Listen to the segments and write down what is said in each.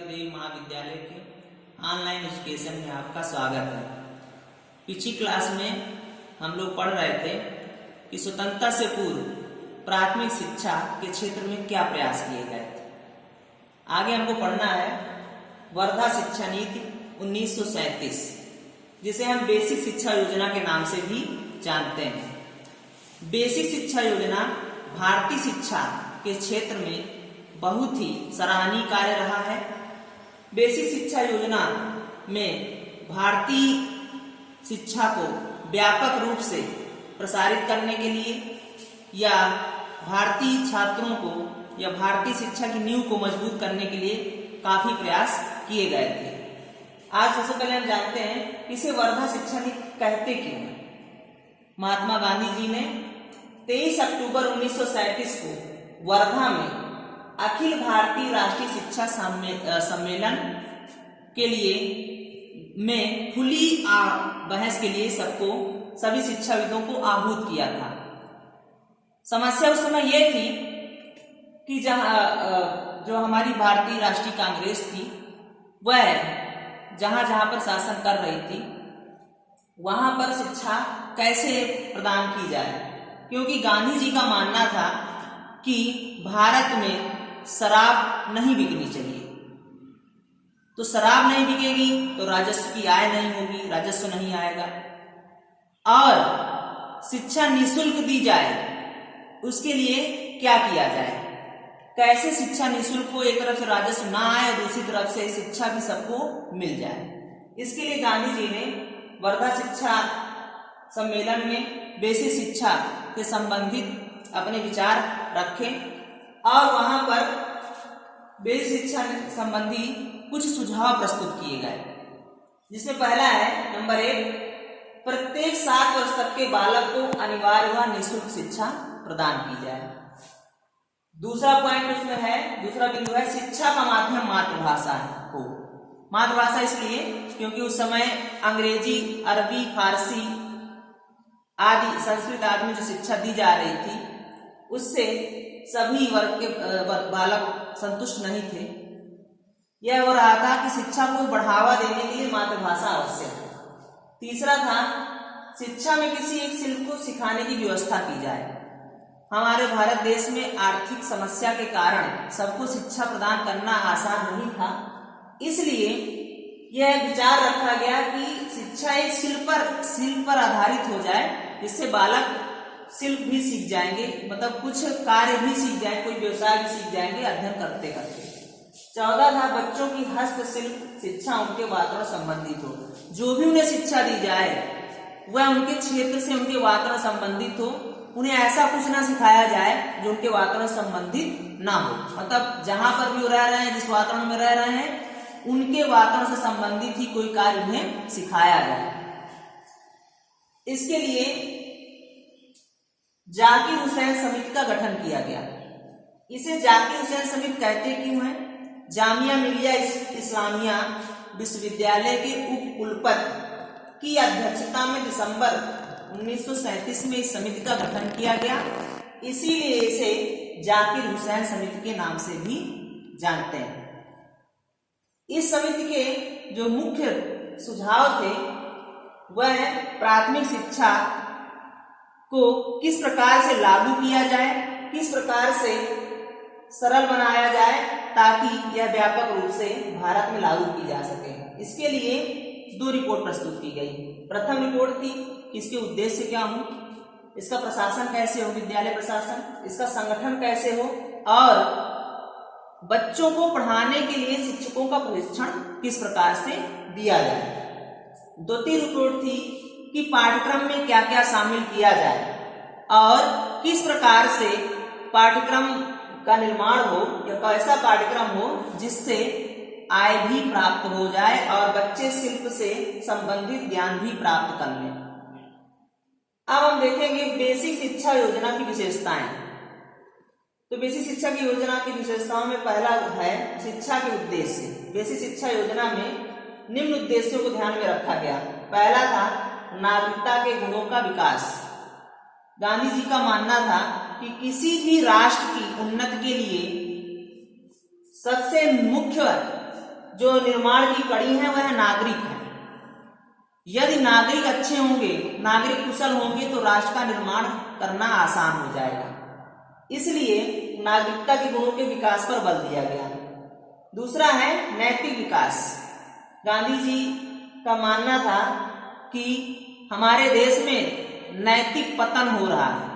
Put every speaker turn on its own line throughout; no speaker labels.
देवी महाविद्यालय के online education में आपका स्वागत है। पिछली क्लास में हम लोग पढ़ रहे थे कि स्वतंत्रता से पूर्व प्राथमिक शिक्षा के क्षेत्र में क्या प्रयास किए गए थे। आगे हमको पढ़ना है वर्धा शिक्षा नीति 1937, जिसे हम बेसिक शिक्षा योजना के नाम से भी जानते हैं। बेसिक शिक्षा योजना भारतीय शिक्षा के क्षेत्र में बहुत ही सराहनीय कार्य रहा है। बेसिक शिक्षा योजना में भारतीय शिक्षा को व्यापक रूप से प्रसारित करने के लिए या भारतीय छात्रों को या भारतीय शिक्षा की नींव को मजबूत करने के लिए काफी प्रयास किए गए थे। आज सबसे पहले हम जानते हैं इसे वर्धा शिक्षा नीति कहते क्यों हैं। महात्मा गांधी जी ने 23 अक्टूबर 1937 को वर्धा में अखिल भारतीय राष्ट्रीय शिक्षा सम्मेलन के लिए में खुली बहस के लिए सभी शिक्षाविदों को आहूत किया था। समस्या उस समय यह थी कि जो हमारी भारतीय राष्ट्रीय कांग्रेस थी वह जहां जहां पर शासन कर रही थी वहां पर शिक्षा कैसे प्रदान की जाए, क्योंकि गांधी जी का मानना था कि भारत में शराब नहीं बिकनी चाहिए। तो शराब नहीं बिकेगी तो राजस्व की आय नहीं होगी, राजस्व नहीं आएगा। और शिक्षा निःशुल्क दी जाए उसके लिए क्या किया जाए, कैसे शिक्षा निःशुल्क हो, एक तरफ से राजस्व ना आए और दूसरी तरफ से शिक्षा भी सबको मिल जाए। इसके लिए गांधी जी ने वर्धा शिक्षा सम्मेलन में बेसिक शिक्षा के संबंधित अपने विचार रखे और वहां पर बेसिक शिक्षा संबंधी कुछ सुझाव प्रस्तुत किए गए, जिसमें पहला है नंबर 1, प्रत्येक 7 वर्ष तक के बालक को अनिवार्य व निःशुल्क शिक्षा प्रदान की जाए। दूसरा पॉइंट उसमें है, दूसरा बिंदु है शिक्षा का माध्यम मातृभाषा हो। मातृभाषा इसलिए क्योंकि उस समय अंग्रेजी, अरबी, फारसी आदि संस्कृत आदि में जो शिक्षा दी जा रही थी उससे सभी वर्ग के बालक संतुष्ट नहीं थे। यह हो रहा था कि शिक्षा को बढ़ावा देने के लिए मातृभाषा आवश्यक है। तीसरा था शिक्षा में किसी एक शिल्प को सिखाने की व्यवस्था की जाए। हमारे भारत देश में आर्थिक समस्या के कारण सबको शिक्षा प्रदान करना आसान नहीं था, इसलिए यह विचार रखा गया कि शिक्षा एक शिल्प पर आधारित हो जाए, जिससे बालक शिल्प भी सीख जाएंगे, मतलब कुछ कार्य भी सीख जाएंगे, कोई व्यवसाय भी सीख जाएंगे अध्ययन करते करते। 14 था बच्चों की हस्तशिल्प शिक्षा उनके वातावरण संबंधित हो। जो भी उन्हें शिक्षा दी जाए वह उनके क्षेत्र से उनके वातावरण संबंधित हो। उन्हें ऐसा कुछ ना सिखाया जाए जो उनके वातावरण संबंधित ना हो, मतलब जहां पर भी वो रह रहे हैं, जिस वातावरण में रह रहे हैं, उनके वातावरण से संबंधित ही कोई कार्य उन्हें सिखाया जाए। इसके लिए जाकिर हुसैन समिति का गठन किया गया। इसे जाकिर हुसैन समिति कहते क्यों हैं? जामिया मिलिया इस्लामिया विश्वविद्यालय के उप कुलपति की अध्यक्षता में दिसंबर 1937 में इस समिति का गठन किया गया, इसीलिए इसे जाकिर हुसैन समिति के नाम से भी जानते हैं। इस समिति के जो मुख्य सुझाव थे वह प्राथमिक शिक्षा को किस प्रकार से लागू किया जाए, किस प्रकार से सरल बनाया जाए ताकि यह व्यापक रूप से भारत में लागू की जा सके। इसके लिए 2 रिपोर्ट प्रस्तुत की गई। प्रथम रिपोर्ट थी कि इसके उद्देश्य क्या हो, इसका प्रशासन कैसे हो, विद्यालय प्रशासन, इसका संगठन कैसे हो और बच्चों को पढ़ाने के लिए शिक्षकों का प्रशिक्षण किस प्रकार से दिया जाए। द्वितीय रिपोर्ट थी कि पाठ्यक्रम में क्या क्या शामिल किया जाए और किस प्रकार से पाठ्यक्रम का निर्माण हो या कैसा पाठ्यक्रम हो जिससे आय भी प्राप्त हो जाए और बच्चे शिल्प से संबंधित ज्ञान भी प्राप्त कर लें। अब हम देखेंगे बेसिक शिक्षा योजना की विशेषताएं। तो बेसिक शिक्षा की योजना की विशेषताओं में पहला है शिक्षा के उद्देश्य। बेसिक शिक्षा योजना में निम्न उद्देश्यों को ध्यान में रखा गया। पहला था नागरिकता के गुणों का विकास। गांधी जी का मानना था कि किसी भी राष्ट्र की उन्नति के लिए सबसे मुख्य जो निर्माण की कड़ी है वह नागरिक है। यदि नागरिक अच्छे होंगे, नागरिक कुशल होंगे तो राष्ट्र का निर्माण करना आसान हो जाएगा। इसलिए नागरिकता के गुणों के विकास पर बल दिया गया। दूसरा है नैतिक विकास। गांधी जी का मानना था कि हमारे देश में नैतिक पतन हो रहा है।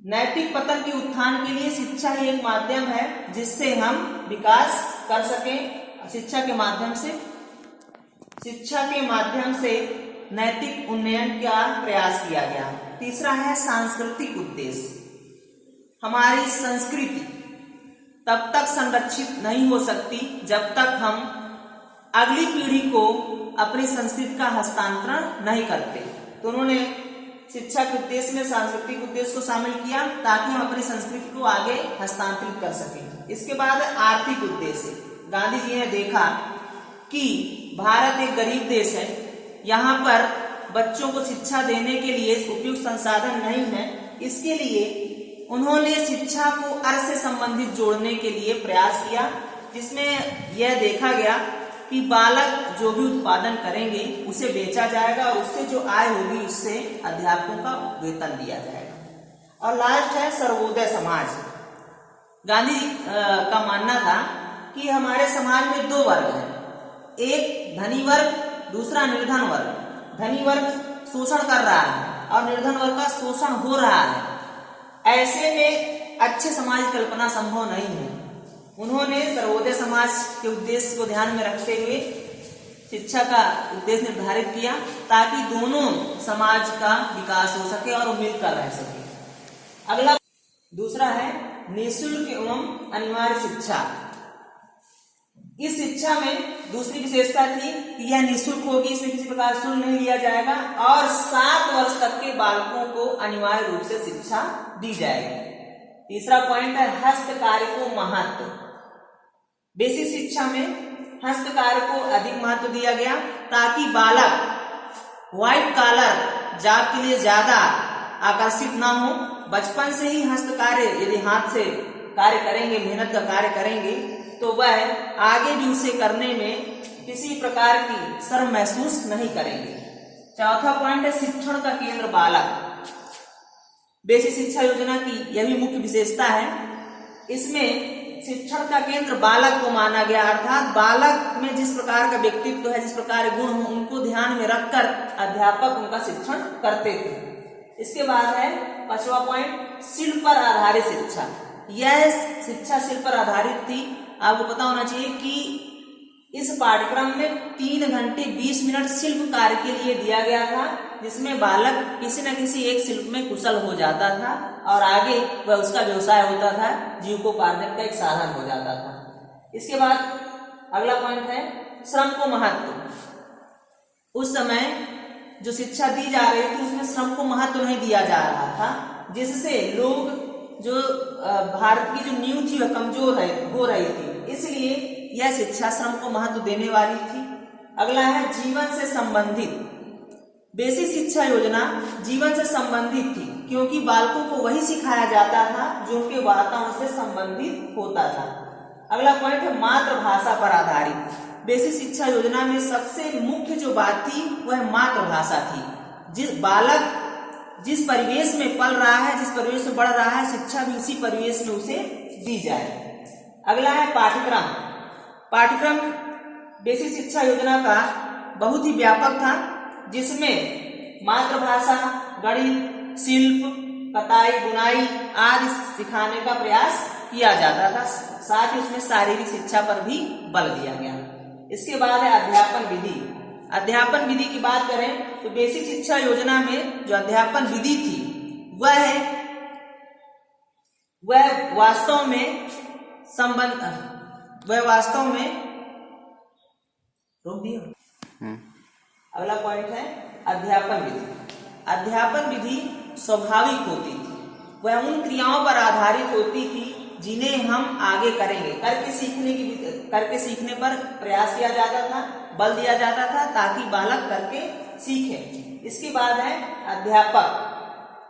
नैतिक पतन के उत्थान के लिए शिक्षा ही एक माध्यम है जिससे हम विकास कर सकें। शिक्षा के माध्यम से नैतिक उन्नयन का प्रयास किया गया। तीसरा है सांस्कृतिक उद्देश्य। हमारी संस्कृति तब तक संरक्षित नहीं हो सकती जब तक हम अगली पीढ़ी को अपनी संस्कृति का हस्तांतरण नहीं करते। तो उन्होंने शिक्षा के उद्देश्य में सांस्कृतिक उद्देश्य को शामिल किया ताकि हम अपनी संस्कृति को आगे हस्तांतरित कर सकें। इसके बाद आर्थिक उद्देश्य। गांधी जी ने देखा कि भारत एक गरीब देश है, यहाँ पर बच्चों को शिक्षा देने के लिए उपयुक्त संसाधन नहीं है। इसके लिए उन्होंने शिक्षा को अर्थ से संबंधित जोड़ने के लिए प्रयास किया, जिसमें यह देखा गया कि बालक जो भी उत्पादन करेंगे उसे बेचा जाएगा और उससे जो आय होगी उससे अध्यापकों का वेतन दिया जाएगा। और लास्ट है सर्वोदय समाज। गांधी का मानना था कि हमारे समाज में दो वर्ग हैं, एक धनी वर्ग, दूसरा निर्धन वर्ग। धनी वर्ग शोषण कर रहा है और निर्धन वर्ग का शोषण हो रहा है। ऐसे में अच्छे समाज की कल्पना संभव नहीं है। उन्होंने सर्वोदय समाज के उद्देश्य को ध्यान में रखते हुए शिक्षा का उद्देश्य निर्धारित किया ताकि दोनों समाज का विकास हो सके और मिलकर रह सके। अगला दूसरा है निःशुल्क एवं अनिवार्य शिक्षा। इस शिक्षा में दूसरी विशेषता थी कि यह निःशुल्क होगी, इसमें किसी प्रकार शुल्क नहीं लिया जाएगा और 7 वर्ष तक के बालकों को अनिवार्य रूप से शिक्षा दी जाएगी। तीसरा पॉइंट है हस्तकार्य को महत्व। बेसिक शिक्षा में हस्तकार्य को अधिक महत्व दिया गया ताकि बालक व्हाइट कॉलर जॉब के लिए ज्यादा आकर्षित ना हो। बचपन से ही हस्तकार्य यदि हाथ से कार्य करेंगे, मेहनत का कार्य करेंगे तो वह आगे भी उसे करने में किसी प्रकार की शर्म महसूस नहीं करेंगे। चौथा पॉइंट है शिक्षण का केंद्र बालक। बेसिक शिक्षा योजना की यह भी मुख्य विशेषता है। इसमें शिक्षण का केंद्र बालक को माना गया, अर्थात बालक में जिस प्रकार का व्यक्तित्व है, जिस प्रकार गुण हो, उनको ध्यान में रखकर अध्यापक उनका शिक्षण करते थे। इसके बाद है 5वां पॉइंट शिल्प पर आधारित शिक्षा। यह शिक्षा शिल्प पर आधारित थी। आपको पता होना चाहिए कि इस पाठ्यक्रम में 3 घंटे 20 मिनट शिल्प कार्य के लिए दिया गया था, जिसमें बालक किसी न किसी एक शिल्प में कुशल हो जाता था और आगे वह उसका व्यवसाय होता था, जीविकोपार्जन का एक साधन हो जाता था। इसके बाद अगला पॉइंट है श्रम को महत्व। उस समय जो शिक्षा दी जा रही थी उसमें श्रम को महत्व नहीं दिया जा रहा था, जिससे लोग जो भारत की जो नींव थी वह कमजोर हो रही थी। इसलिए यह शिक्षा श्रम को महत्व देने वाली थी। अगला है जीवन से संबंधित। बेसिक शिक्षा योजना जीवन से संबंधित थी क्योंकि बालकों को वही सिखाया जाता था जो उनके वातावरण से संबंधित होता था। अगला पॉइंट है मातृभाषा पर आधारित। बेसिक शिक्षा योजना में सबसे मुख्य जो बात थी वह मातृभाषा थी। बालक जिस परिवेश में पल रहा है, जिस परिवेश में बढ़ रहा है, शिक्षा भी उसी परिवेश में उसे दी जाए। अगला है पाठ्यक्रम बेसिक शिक्षा योजना का बहुत ही व्यापक था, जिसमें मातृभाषा, गणित, शिल्प, कताई, बुनाई आदि सिखाने का प्रयास किया जाता था। साथ ही उसमें शारीरिक शिक्षा पर भी बल दिया गया। इसके बाद है अध्यापन विधि। अध्यापन विधि की बात करें तो बेसिक शिक्षा योजना में जो अध्यापन विधि थी वह वास्तव में रोक दिया। अगला पॉइंट है अध्यापन विधि। अध्यापन विधि स्वाभाविक होती थी, वह उन क्रियाओं पर आधारित होती थी जिन्हें हम आगे करेंगे। करके सीखने पर प्रयास किया जाता था, बल दिया जाता था ताकि बालक करके सीखे। इसके बाद है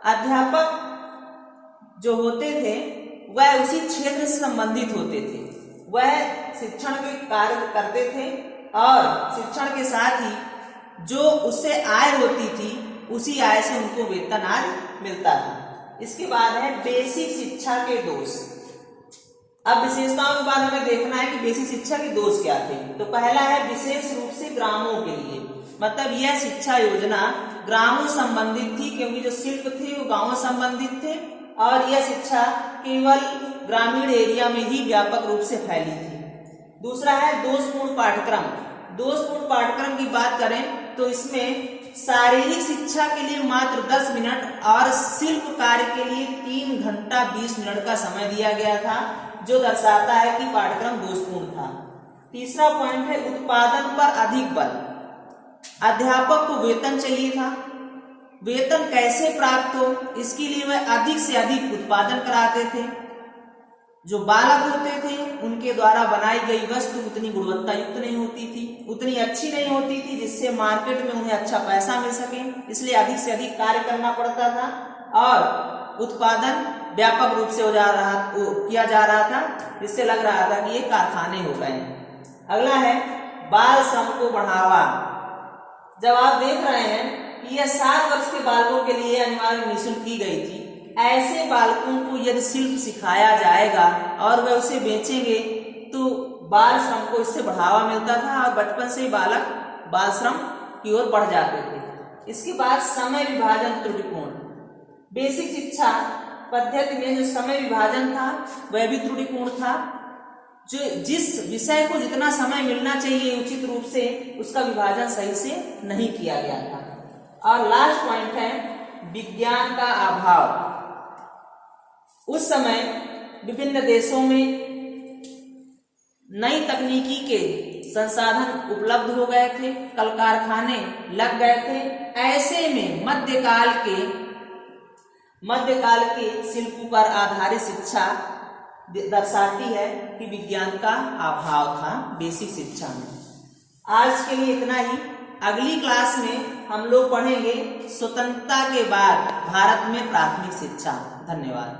अध्यापक जो होते थे वह उसी क्षेत्र से संबंधित होते थे। वह शिक्षण के कार्य करते थे और शिक्षण के साथ ही जो उससे आय होती थी उसी आय से उनको वेतन आदि मिलता था। इसके बाद है बेसिक शिक्षा के दोष। अब विशेषताओं के बाद हमें देखना है कि बेसिक शिक्षा के दोष क्या थे। तो पहला है विशेष रूप से ग्रामों के लिए, मतलब यह शिक्षा योजना ग्रामों संबंधित थी, क्योंकि जो शिल्प थे वो गांवों संबंधित थे और यह शिक्षा केवल ग्रामीण एरिया में ही व्यापक रूप से फैली थी। दूसरा है दोषपूर्ण पाठ्यक्रम। दोषपूर्ण पाठ्यक्रम की बात करें तो इसमें शारीरिक शिक्षा के लिए मात्र 10 मिनट और शिल्प कार्य के लिए 3 घंटा 20 मिनट का समय दिया गया था, जो दर्शाता है कि पाठ्यक्रम दोषपूर्ण था। तीसरा पॉइंट है उत्पादन पर अधिक बल। अध्यापक को वेतन चाहिए था, वेतन कैसे प्राप्त हो इसके लिए वह अधिक से अधिक उत्पादन कराते थे। जो बालक होते थे उनके द्वारा बनाई गई वस्तु उतनी गुणवत्ता युक्त नहीं होती थी, उतनी अच्छी नहीं होती थी जिससे मार्केट में उन्हें अच्छा पैसा मिल सके, इसलिए अधिक से अधिक कार्य करना पड़ता था और उत्पादन व्यापक रूप से किया जा रहा था, जिससे लग रहा था कि ये कारखाने हो गए। अगला है बाल श्रम को बढ़ावा। जब आप देख रहे हैं कि यह 7 वर्ष के बालकों के लिए अनिवार्य निःशुल्क की गई थी, ऐसे बालकों को यदि शिल्प सिखाया जाएगा और वह उसे बेचेंगे तो बाल श्रम को इससे बढ़ावा मिलता था और बचपन से ही बालक बाल श्रम की ओर बढ़ जाते थे। इसके बाद समय विभाजन त्रुटिपूर्ण। बेसिक शिक्षा पद्धति में जो समय विभाजन था वह भी त्रुटिपूर्ण था। जो जिस विषय को जितना समय मिलना चाहिए उचित रूप से उसका विभाजन सही से नहीं किया गया था। और लास्ट पॉइंट है विज्ञान का अभाव। उस समय विभिन्न देशों में नई तकनीकी के संसाधन उपलब्ध हो गए थे, कल कारखाने लग गए थे। ऐसे में मध्यकाल के शिल्पों पर आधारित शिक्षा दर्शाती है कि विज्ञान का अभाव था बेसिक शिक्षा में। आज के लिए इतना ही। अगली क्लास में हम लोग पढ़ेंगे स्वतंत्रता के बाद भारत में प्राथमिक शिक्षा। धन्यवाद।